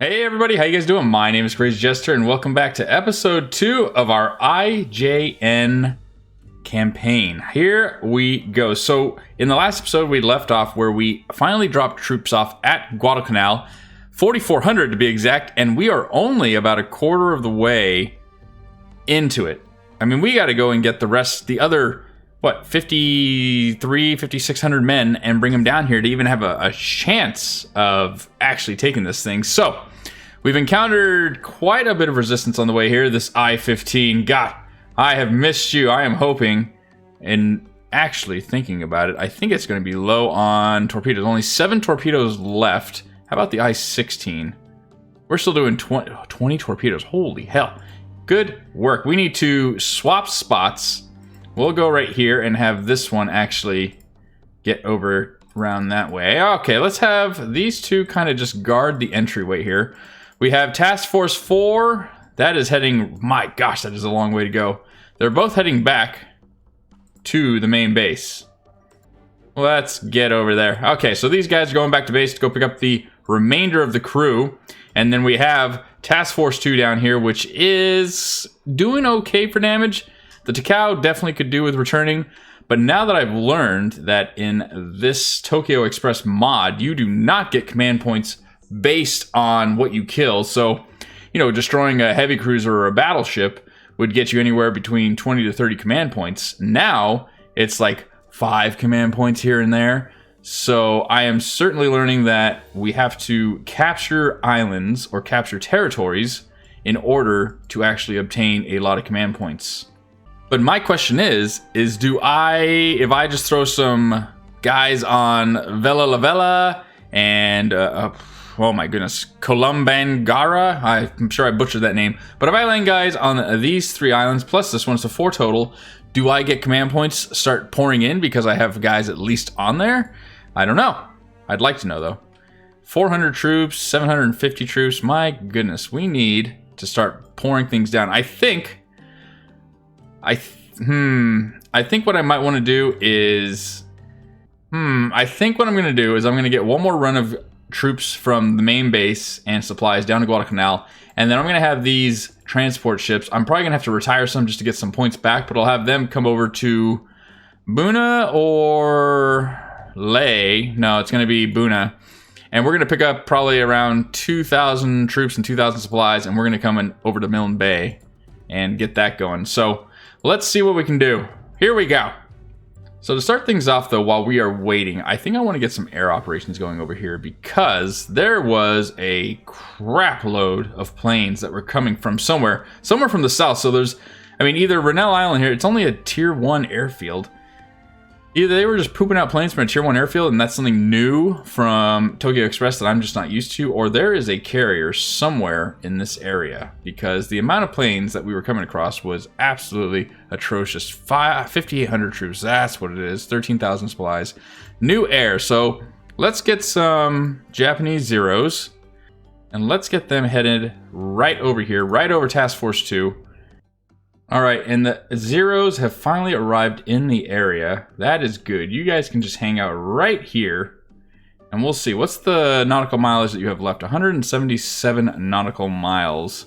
Hey everybody, how you guys doing? My name is Crazy Jester and welcome back to episode 2 of our IJN campaign. Here we go. So in the last episode we left off where we finally dropped troops off at Guadalcanal, 4,400 to be exact, and we are only about a quarter of the way into it. I mean, we got to go and get the other 5,600 men and bring them down here to even have a chance of actually taking this thing. So we've encountered quite a bit of resistance on the way here. This I-15, God, I have missed you. I am hoping, and actually thinking about it, I think it's going to be low on torpedoes. Only 7 torpedoes left. How about the I-16? We're still doing 20 torpedoes. Holy hell. Good work. We need to swap spots. We'll go right here and have this one actually get over around that way. Okay, let's have these two kind of just guard the entryway here. We have Task Force 4. That is heading... My gosh, that is a long way to go. They're both heading back to the main base. Let's get over there. Okay, so these guys are going back to base to go pick up the remainder of the crew. And then we have Task Force 2 down here, which is doing okay for damage. The Takao definitely could do with returning, but now that I've learned that in this Tokyo Express mod, you do not get command points based on what you kill. So, you know, destroying a heavy cruiser or a battleship would get you anywhere between 20 to 30 command points. Now, it's like 5 command points here and there. So I am certainly learning that we have to capture islands or capture territories in order to actually obtain a lot of command points. But my question is if I just throw some guys on Vela La Vela and, oh my goodness, Columbangara, I'm sure I butchered that name, but if I land guys on these 3 islands, plus this one, so 4 total, do I get command points start pouring in because I have guys at least on there? I don't know. I'd like to know, though. 400 troops, 750 troops, my goodness, we need to start pouring things down. I think what I might want to do is... I think what I'm going to do is I'm going to get one more run of troops from the main base and supplies down to Guadalcanal, and then I'm going to have these transport ships. I'm probably going to have to retire some just to get some points back, but I'll have them come over to Buna or Leh. No, it's going to be Buna. And we're going to pick up probably around 2,000 troops and 2,000 supplies, and we're going to come over to Milne Bay and get that going. So let's see what we can do. Here we go. So to start things off, though, while we are waiting, I think I want to get some air operations going over here because there was a crap load of planes that were coming from somewhere from the south. So there's, I mean, either Rennell Island here, it's only a tier 1 airfield. Either they were just pooping out planes from a tier 1 airfield and that's something new from Tokyo Express that I'm just not used to, or there is a carrier somewhere in this area because the amount of planes that we were coming across was absolutely atrocious. 5,800 troops, that's what it is, 13,000 supplies. New air, so let's get some Japanese Zeros and let's get them headed right over here, right over Task Force 2. Alright, and the Zeros have finally arrived in the area. That is good. You guys can just hang out right here. And we'll see. What's the nautical mileage that you have left? 177 nautical miles.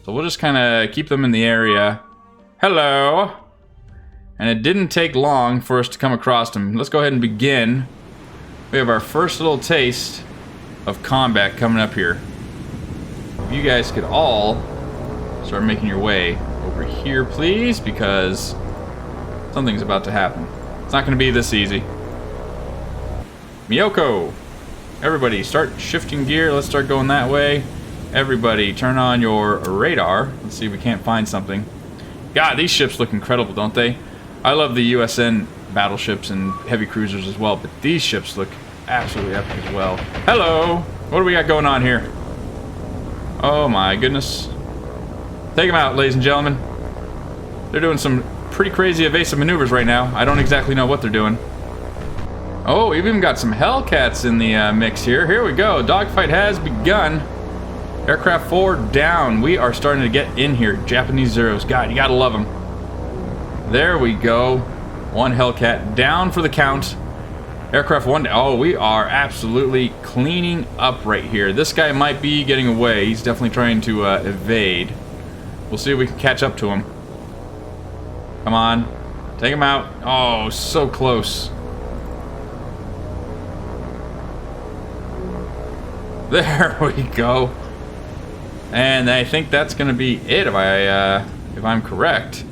So we'll just kind of keep them in the area. Hello! And it didn't take long for us to come across them. Let's go ahead and begin. We have our first little taste of combat coming up here. If you guys could all start making your way over here, please, because something's about to happen. It's not going to be this easy. Miyoko! Everybody, start shifting gear. Let's start going that way. Everybody, turn on your radar. Let's see if we can't find something. God, these ships look incredible, don't they? I love the USN battleships and heavy cruisers as well, but these ships look absolutely epic as well. Hello! What do we got going on here? Oh my goodness. Take them out, ladies and gentlemen. They're doing some pretty crazy evasive maneuvers right now. I don't exactly know what they're doing. Oh, we've even got some Hellcats in the mix here. Here we go. Dogfight has begun. Aircraft 4 down. We are starting to get in here. Japanese Zeros. God, you gotta love them. There we go. One Hellcat down for the count. Aircraft 1. Oh, we are absolutely cleaning up right here. This guy might be getting away. He's definitely trying to evade. We'll see if we can catch up to him. Come on. Take him out. Oh, so close. There we go. And I think that's going to be it if I'm correct.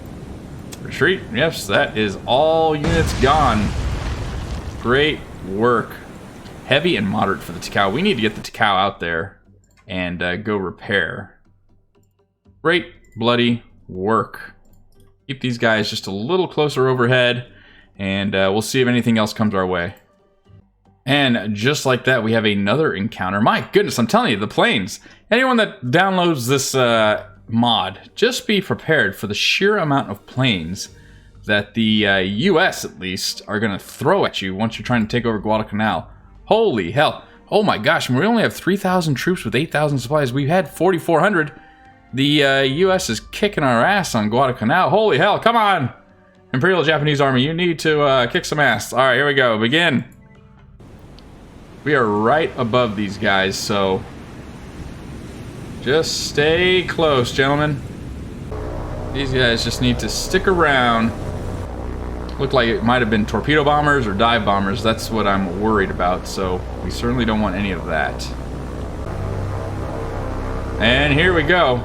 Retreat. Yes, that is all units gone. Great work. Heavy and moderate for the Takao. We need to get the Takao out there and go repair. Great bloody work. Keep these guys just a little closer overhead, and we'll see if anything else comes our way. And just like that, we have another encounter. My goodness, I'm telling you, the planes. Anyone that downloads this mod, just be prepared for the sheer amount of planes that the US, at least, are going to throw at you once you're trying to take over Guadalcanal. Holy hell. Oh my gosh, we only have 3,000 troops with 8,000 supplies. We've had 4,400. The US is kicking our ass on Guadalcanal. Holy hell, come on! Imperial Japanese Army, you need to kick some ass. Alright, here we go. Begin. We are right above these guys, so just stay close, gentlemen. These guys just need to stick around. Looked like it might have been torpedo bombers or dive bombers. That's what I'm worried about, so we certainly don't want any of that. And here we go.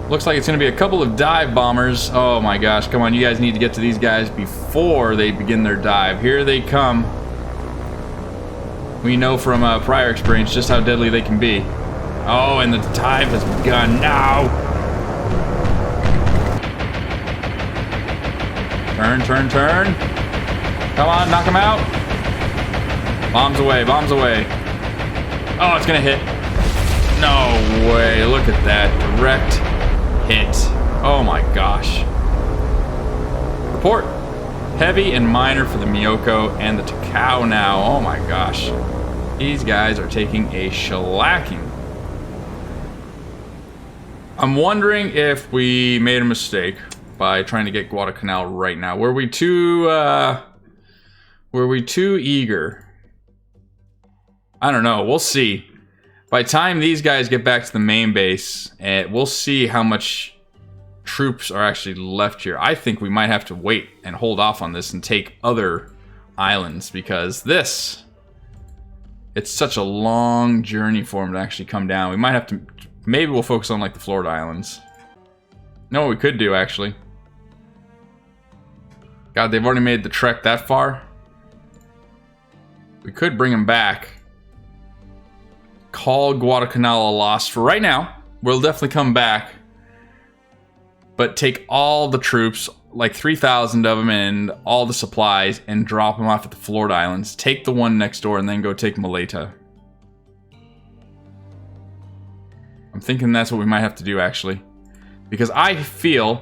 Looks like it's going to be a couple of dive bombers. Oh my gosh, come on, you guys need to get to these guys before they begin their dive. Here they come. We know from prior experience just how deadly they can be. Oh, and the dive has begun now. Turn, turn, turn. Come on, knock them out. Bombs away, bombs away. Oh, it's gonna hit. No way, look at that. Direct hit. Oh my gosh. Report. Heavy and minor for the Miyoko and the Takao now. Oh my gosh. These guys are taking a shellacking. I'm wondering if we made a mistake by trying to get Guadalcanal right now. Were we too eager? I don't know. We'll see. By the time these guys get back to the main base, we'll see how much troops are actually left here. I think we might have to wait and hold off on this and take other islands, because this, it's such a long journey for them to actually come down. We might have to, maybe we'll focus on like the Florida Islands. No, what we could do actually. God, they've already made the trek that far. We could bring them back. Call Guadalcanal a loss for right now. We'll definitely come back. But take all the troops, like 3,000 of them, and all the supplies, and drop them off at the Florida Islands. Take the one next door, and then go take Maleta. I'm thinking that's what we might have to do, actually. Because I fear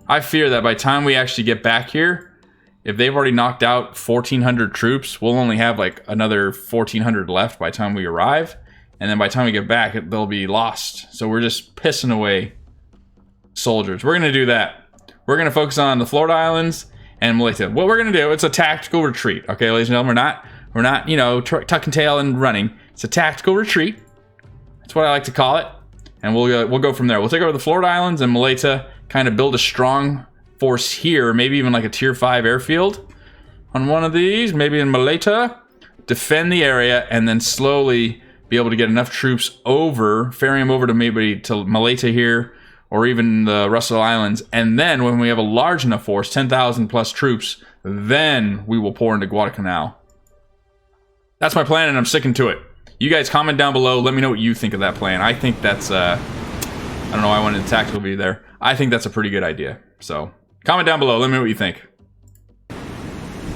that by the time we actually get back here, if they've already knocked out 1,400 troops, we'll only have like another 1,400 left by the time we arrive. And then by the time we get back, they'll be lost. So we're just pissing away soldiers. We're going to do that. We're going to focus on the Florida Islands and Maleta. What we're going to do, it's a tactical retreat. Okay, ladies and gentlemen, we're not, you know, tuck and tail and running. It's a tactical retreat. That's what I like to call it. And we'll go from there. We'll take over the Florida Islands and Maleta, kind of build a strong force here, maybe even like a tier 5 airfield on one of these, maybe in Maleta, defend the area, and then slowly be able to get enough troops over, ferry them over to maybe to Maleta here, or even the Russell Islands, and then when we have a large enough force, 10,000 plus troops, then we will pour into Guadalcanal. That's my plan, and I'm sticking to it. You guys comment down below, let me know what you think of that plan. I think that's, I don't know why I wanted the tactical view there. I think that's a pretty good idea. So, comment down below, let me know what you think.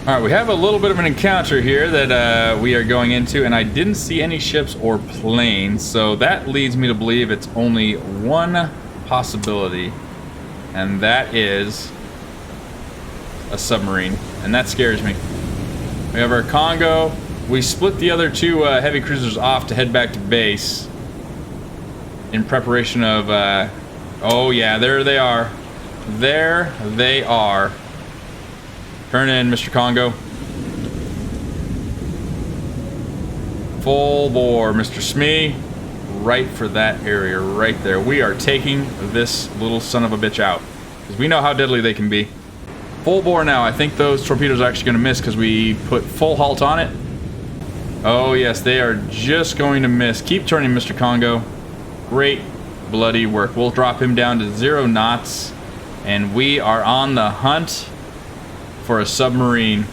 Alright, we have a little bit of an encounter here that we are going into, and I didn't see any ships or planes, so that leads me to believe it's only one possibility, and that is a submarine, and that scares me. We have our Kongo. We split the other two heavy cruisers off to head back to base in preparation of, oh yeah, there they are. There they are. Turn in, Mr. Kongo. Full bore, Mr. Smee. Right for that area, right there. We are taking this little son of a bitch out. Because we know how deadly they can be. Full bore now. I think those torpedoes are actually going to miss because we put full halt on it. Oh, yes, they are just going to miss. Keep turning, Mr. Kongo. Great bloody work. We'll drop him down to 0 knots. And we are on the hunt for a submarine.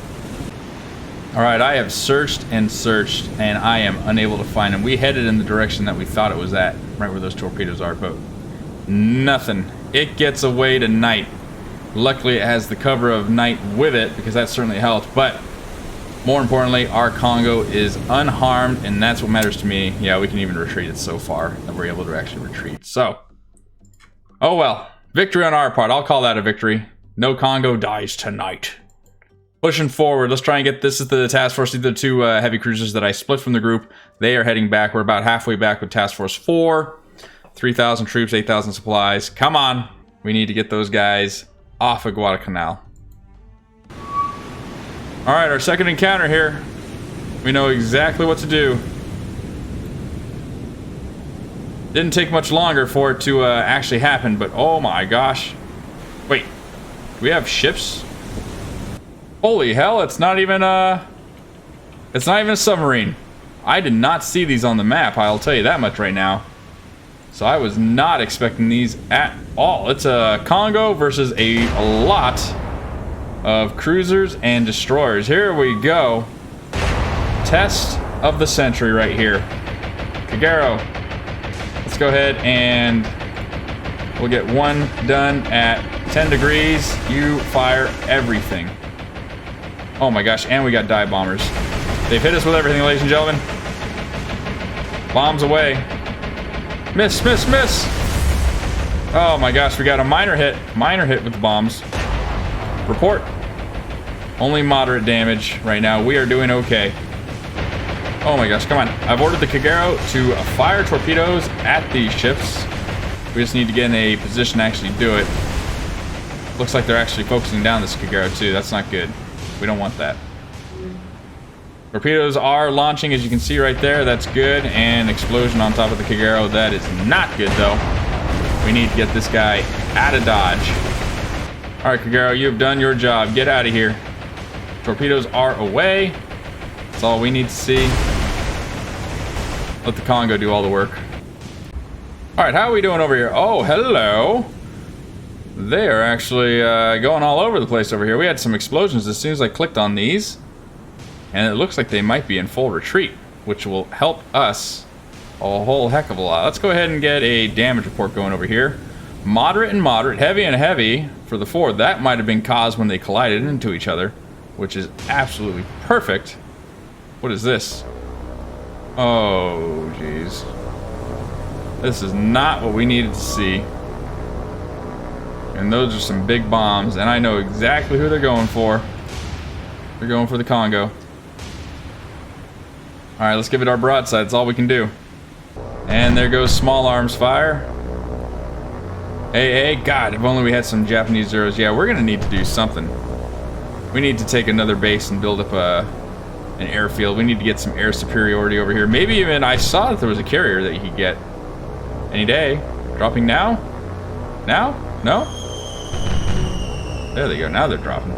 Alright, I have searched and searched, and I am unable to find him. We headed in the direction that we thought it was at, right where those torpedoes are, but nothing. It gets away to night. Luckily, it has the cover of night with it, because that certainly helped, but more importantly, our Kongo is unharmed, and that's what matters to me. Yeah, we can even retreat it so far that we're able to actually retreat. So, oh well. Victory on our part. I'll call that a victory. No Kongo dies tonight. Pushing forward, let's try and get this. Is the task force. These are the two heavy cruisers that I split from the group. They are heading back. We're about halfway back with task force 4. 3,000 troops, 8,000 supplies. Come on. We need to get those guys off of Guadalcanal. Alright, our second encounter here. We know exactly what to do. Didn't take much longer for it to actually happen, but oh my gosh. Wait, do we have ships? Holy hell, it's not even a submarine. I did not see these on the map, I'll tell you that much right now. So I was not expecting these at all. It's a Kongo versus a lot of cruisers and destroyers. Here we go. Test of the century right here. Kagero. Let's go ahead and we'll get one done at 10 degrees. You fire everything. Oh my gosh, and we got dive bombers. They've hit us with everything, ladies and gentlemen. Bombs away. Miss, miss, miss! Oh my gosh, we got a minor hit with the bombs. Report. Only moderate damage right now. We are doing okay. Oh my gosh, come on. I've ordered the Kagero to fire torpedoes at these ships. We just need to get in a position to actually do it. Looks like they're actually focusing down this Kagero too. That's not good. We don't want that. Torpedoes are launching, as you can see right there. That's good. And explosion on top of the Kagero. That is not good, though. We need to get this guy out of Dodge. Alright, Kagero, you have done your job. Get out of here. Torpedoes are away. That's all we need to see. Let the Kongo do all the work. Alright, how are we doing over here? Oh, hello. They are actually going all over the place over here. We had some explosions as soon as I clicked on these. And it looks like they might be in full retreat, which will help us a whole heck of a lot. Let's go ahead and get a damage report going over here. Moderate and moderate, heavy and heavy for the Ford. That might have been caused when they collided into each other, which is absolutely perfect. What is this? Oh, jeez. This is not what we needed to see. And those are some big bombs, and I know exactly who they're going for. They're going for the Kongo. Alright, let's give it our broadside. That's all we can do. And there goes small arms fire. Hey, God, if only we had some Japanese Zeros. Yeah, we're going to need to do something. We need to take another base and build up an airfield. We need to get some air superiority over here. Maybe even, I saw that there was a carrier that you could get any day. Dropping now? Now? No? There they go. Now they're dropping.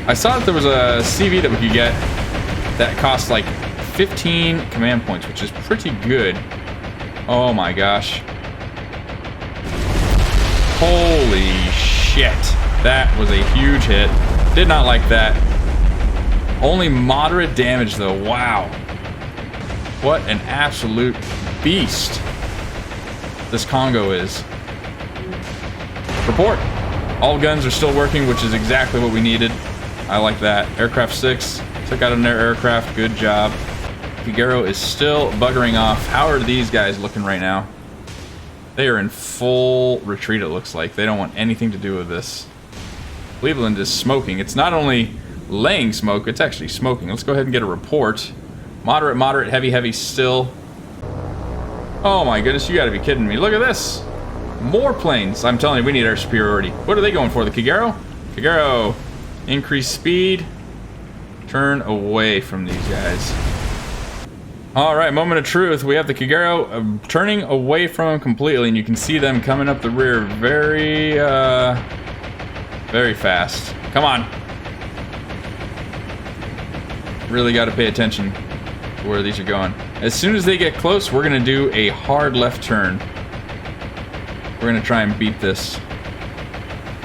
I saw that there was a CV that we could get that costs like 15 command points, which is pretty good. Oh my gosh. Holy shit. That was a huge hit. Did not like that. Only moderate damage though. Wow. What an absolute beast this Kongo is. Report. All guns are still working, which is exactly what we needed. I like that. Aircraft 6 took out another aircraft. Good job. Kagero is still buggering off. How are these guys looking right now? They are in full retreat, it looks like. They don't want anything to do with this. Cleveland is smoking. It's not only laying smoke, it's actually smoking. Let's go ahead and get a report. Moderate, moderate, heavy, heavy still. Oh my goodness, you gotta be kidding me. Look at this. More planes. I'm telling you, we need air superiority. What are they going for? The Kagero? Kagero. Increase speed. Turn away from these guys. Alright, moment of truth. We have the Kagero turning away from him completely, and you can see them coming up the rear very fast. Come on. Really got to pay attention to where these are going. As soon as they get close, we're going to do a hard left turn. We're going to try and beat this.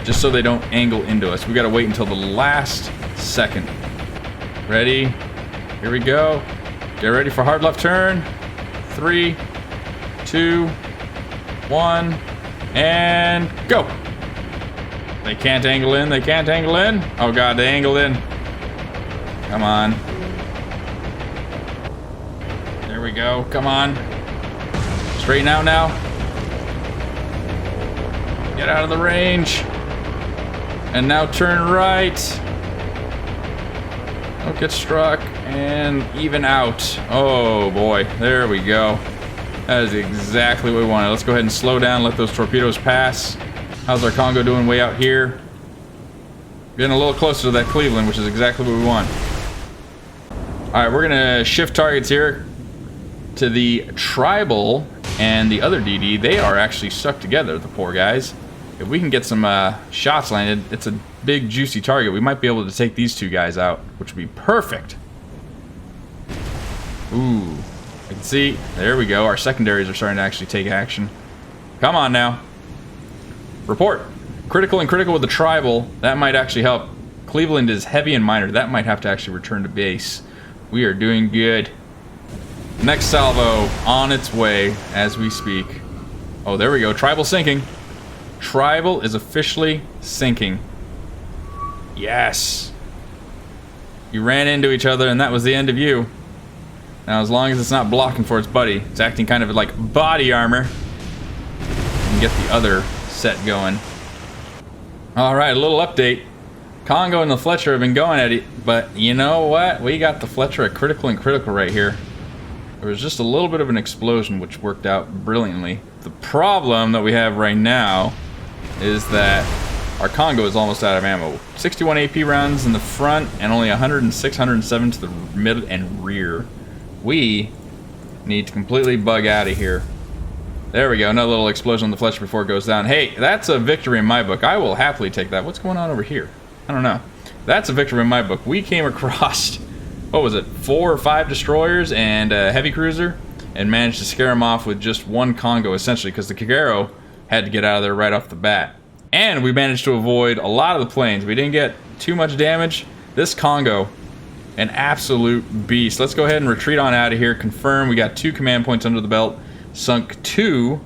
Just so they don't angle into us. We got to wait until the last second. Ready? Here we go. Get ready for hard left turn. 3, 2, 1, and go. They can't angle in. They can't angle in. Oh god, they angled in. Come on. There we go. Come on. Straighten out now. Get out of the range. And now turn right. Don't get struck. And even out. Oh boy. There we go. That is exactly what we wanted. Let's go ahead and slow down. Let those torpedoes pass. How's our Kongo doing way out here? Getting a little closer to that Cleveland, which is exactly what we want. Alright, we're going to shift targets here to the Tribal and the other DD. They are actually stuck together, the poor guys. If we can get some shots landed, it's a big, juicy target. We might be able to take these two guys out, which would be perfect. Ooh, I can see. There we go. Our secondaries are starting to actually take action. Come on now. Report. Critical and critical with the Tribal. That might actually help. Cleveland is heavy and minor. That might have to actually return to base. We are doing good. Next salvo on its way as we speak. Oh, there we go. Tribal sinking. Tribal is officially sinking. Yes. You ran into each other and that was the end of you. Now, as long as it's not blocking for its buddy, it's acting kind of like body armor. And get the other set going. Alright, a little update. Kongo and the Fletcher have been going at it, but you know what? We got the Fletcher at critical and critical right here. There was just a little bit of an explosion which worked out brilliantly. The problem that we have right now is that our Kongo is almost out of ammo. 61 AP rounds in the front and only 106, 107 to the mid and rear. We need to completely bug out of here. There we go, another little explosion on the Fletcher before it goes down. Hey, that's a victory in my book. I will happily take that. What's going on over here? I don't know. That's a victory in my book. We came across, what was it, 4 or 5 destroyers and a heavy cruiser and managed to scare them off with just one Kongo, essentially, because the Kagero had to get out of there right off the bat. And we managed to avoid a lot of the planes. We didn't get too much damage. This Kongo, an absolute beast. Let's go ahead and retreat on out of here. Confirm we got 2 command points under the belt. Sunk 2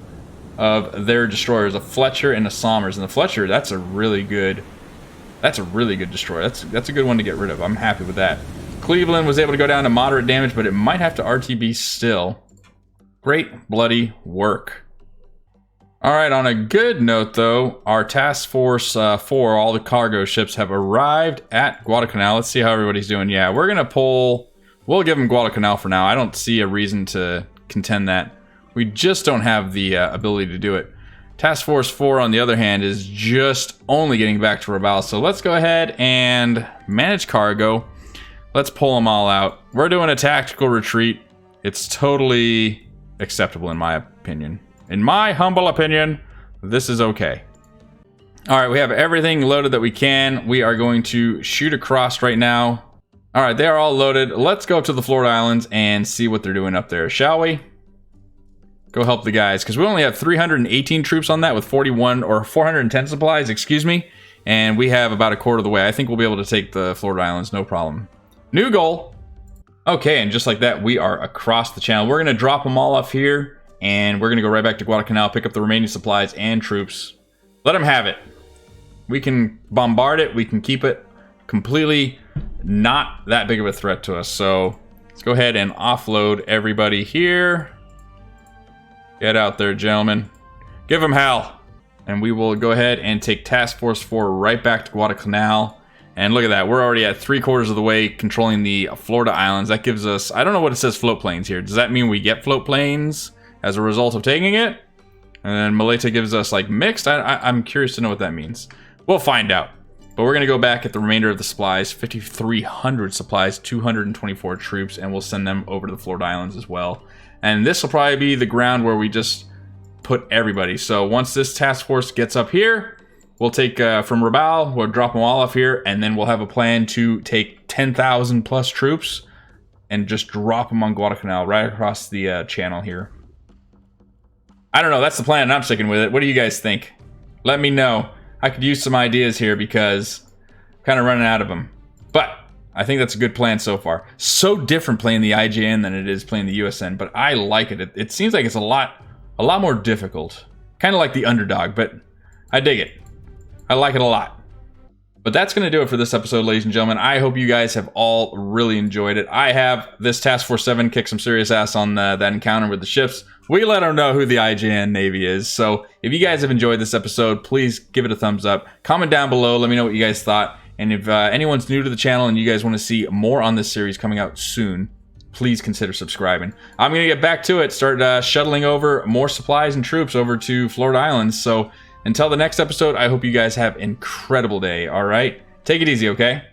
of their destroyers, a Fletcher and a Somers. And the Fletcher, that's a really good destroyer. That's a good one to get rid of. I'm happy with that. Cleveland was able to go down to moderate damage, but it might have to RTB still. Great bloody work. Alright, on a good note though, our Task Force 4, all the cargo ships have arrived at Guadalcanal. Let's see how everybody's doing. Yeah, we're gonna pull, we'll give them Guadalcanal for now. I don't see a reason to contend that. We just don't have the ability to do it. Task Force 4, on the other hand, is just only getting back to Raval. So let's go ahead and manage cargo. Let's pull them all out. We're doing a tactical retreat. It's totally acceptable in my opinion. In my humble opinion, this is okay. Alright, we have everything loaded that we can. We are going to shoot across right now. Alright, they are all loaded. Let's go up to the Florida Islands and see what they're doing up there, shall we? Go help the guys, because we only have 318 troops on that with 41 or 410 supplies, excuse me. And we have about a quarter of the way. I think we'll be able to take the Florida Islands, no problem. New goal. Okay, and just like that, we are across the channel. We're going to drop them all off here, and we're going to go right back to Guadalcanal, pick up the remaining supplies and troops. Let them have it. We can bombard it. We can keep it completely not that big of a threat to us. So let's go ahead and offload everybody here. Get out there, gentlemen. Give them hell. And we will go ahead and take Task Force 4 right back to Guadalcanal. And look at that. We're already at 3/4 of the way controlling the Florida Islands. That gives us, I don't know what it says float planes here. Does that mean we get float planes as a result of taking it? And then Maleta gives us like mixed. I'm curious to know what that means. We'll find out. But we're going to go back at the remainder of the supplies, 5,300 supplies, 224 troops, and we'll send them over to the Florida Islands as well. And this will probably be the ground where we just put everybody. So once this task force gets up here, we'll take from Rabaul, we'll drop them all off here, and then we'll have a plan to take 10,000 plus troops and just drop them on Guadalcanal right across the channel here. I don't know, that's the plan, and I'm sticking with it. What do you guys think? Let me know. I could use some ideas here because I'm kind of running out of them. But I think that's a good plan so far. So different playing the IJN than it is playing the USN, but I like it. It seems like it's a lot more difficult. Kind of like the underdog, but I dig it. I like it a lot. But that's going to do it for this episode, ladies and gentlemen. I hope you guys have all really enjoyed it. I have this Task Force 7 kick some serious ass on that encounter with the ships. We let them know who the IJN Navy is. So if you guys have enjoyed this episode, please give it a thumbs up. Comment down below. Let me know what you guys thought. And if anyone's new to the channel and you guys want to see more on this series coming out soon, please consider subscribing. I'm going to get back to it. Start shuttling over more supplies and troops over to Florida Islands. So until the next episode, I hope you guys have an incredible day, all right? Take it easy, okay?